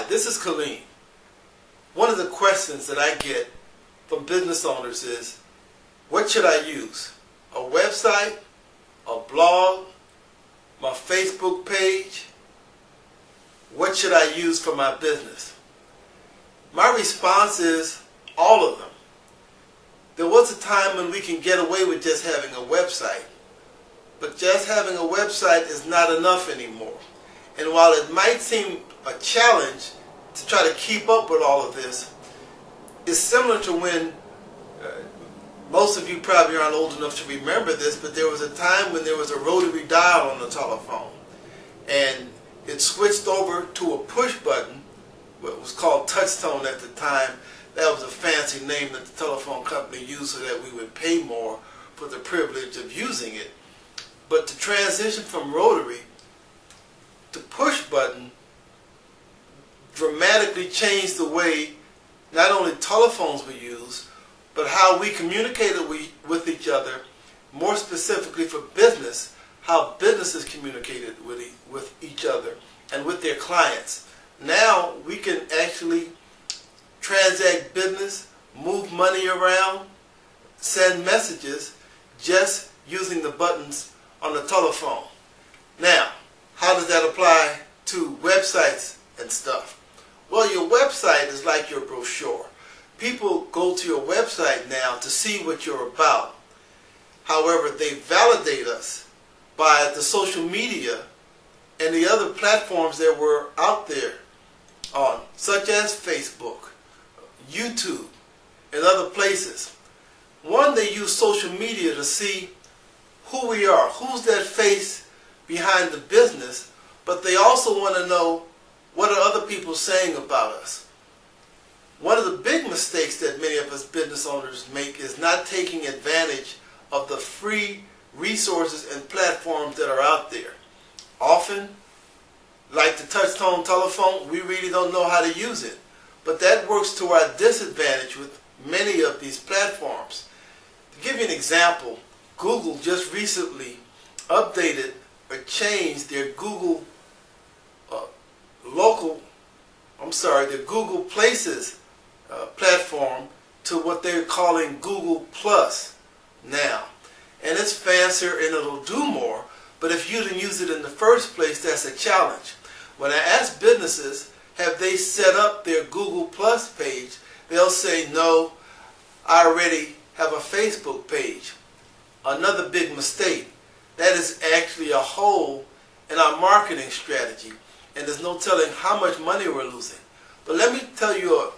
Hi, this is Kalem. One of the questions that I get from business owners is, what should I use? A website, a blog, my Facebook page? What should I use for my business? My response is all of them. There was a time when we can get away with just having a website, but just having a website is not enough anymore. And while it might seem a challenge to try to keep up with all of this, it's similar to when, most of you probably aren't old enough to remember this, but there was a time when there was a rotary dial on the telephone. And it switched over to a push button, what was called touchtone at the time. That was a fancy name that the telephone company used so that we would pay more for the privilege of using it. But to transition from rotary to push button dramatically changed the way not only telephones were used, but how we communicated with each other, more specifically for business, how businesses communicated with each other and with their clients. Now we can actually transact business, move money around, send messages just using the buttons on the telephone. Now, how does that apply to websites and stuff? Well, your website is like your brochure. People go to your website now to see what you're about. However, they validate us by the social media and the other platforms that we're out there on, such as Facebook, YouTube, and other places. One, they use social media to see who we are, who's that face behind the business, but they also want to know what are other people saying about us. One of the big mistakes that many of us business owners make is not taking advantage of the free resources and platforms that are out there. Often, like the touch-tone telephone, we really don't know how to use it. But that works to our disadvantage with many of these platforms. To give you an example, Google just recently updated or changed their Google their Google Places platform to what they're calling Google Plus now. And it's fancier and it'll do more, but if you didn't use it in the first place, that's a challenge. When I ask businesses, have they set up their Google Plus page, they'll say, no, I already have a Facebook page. Another big mistake. That is actually a hole in our marketing strategy, and there's no telling how much money we're losing. But let me tell you a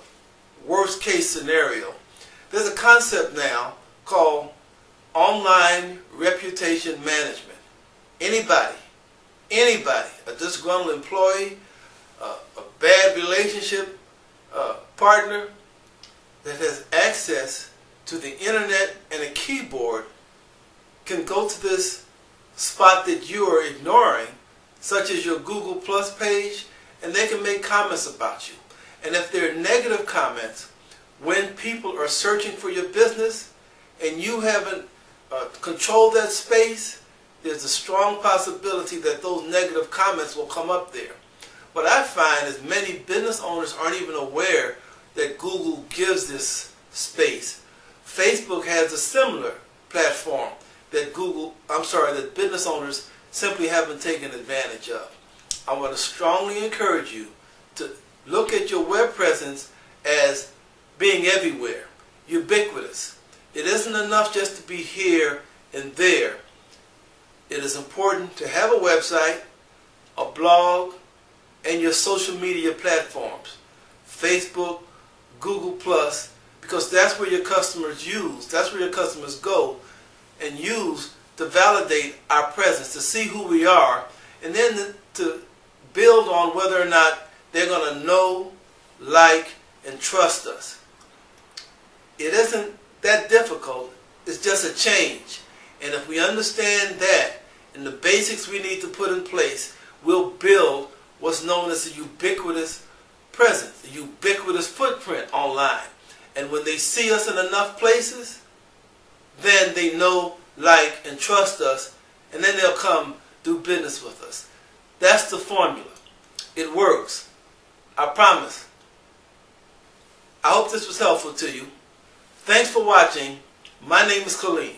worst case scenario. There's a concept now called online reputation management. Anybody, a disgruntled employee, a bad relationship partner that has access to the internet and a keyboard can go to this spot that you are ignoring, such as your Google Plus page, and they can make comments about you. And if they're negative comments, when people are searching for your business and you haven't controlled that space, there's a strong possibility that those negative comments will come up there. What I find is many business owners aren't even aware that Google gives this space. Facebook has a similar platform that that business owners simply haven't taken advantage of. I want to strongly encourage you to look at your web presence as being everywhere, ubiquitous. It isn't enough just to be here and there. It is important to have a website, a blog, and your social media platforms, Facebook, Google Plus, because that's where your customers go and use to validate our presence, to see who we are, and then to build on whether or not they're going to know, like, and trust us. It isn't that difficult. It's just a change. And if we understand that and the basics we need to put in place, we'll build what's known as a ubiquitous presence, a ubiquitous footprint online. And when they see us in enough places, then they know, like, and trust us, and then they'll come do business with us. That's the formula. It works. I promise. I hope this was helpful to you. Thanks for watching. My name is Kalem.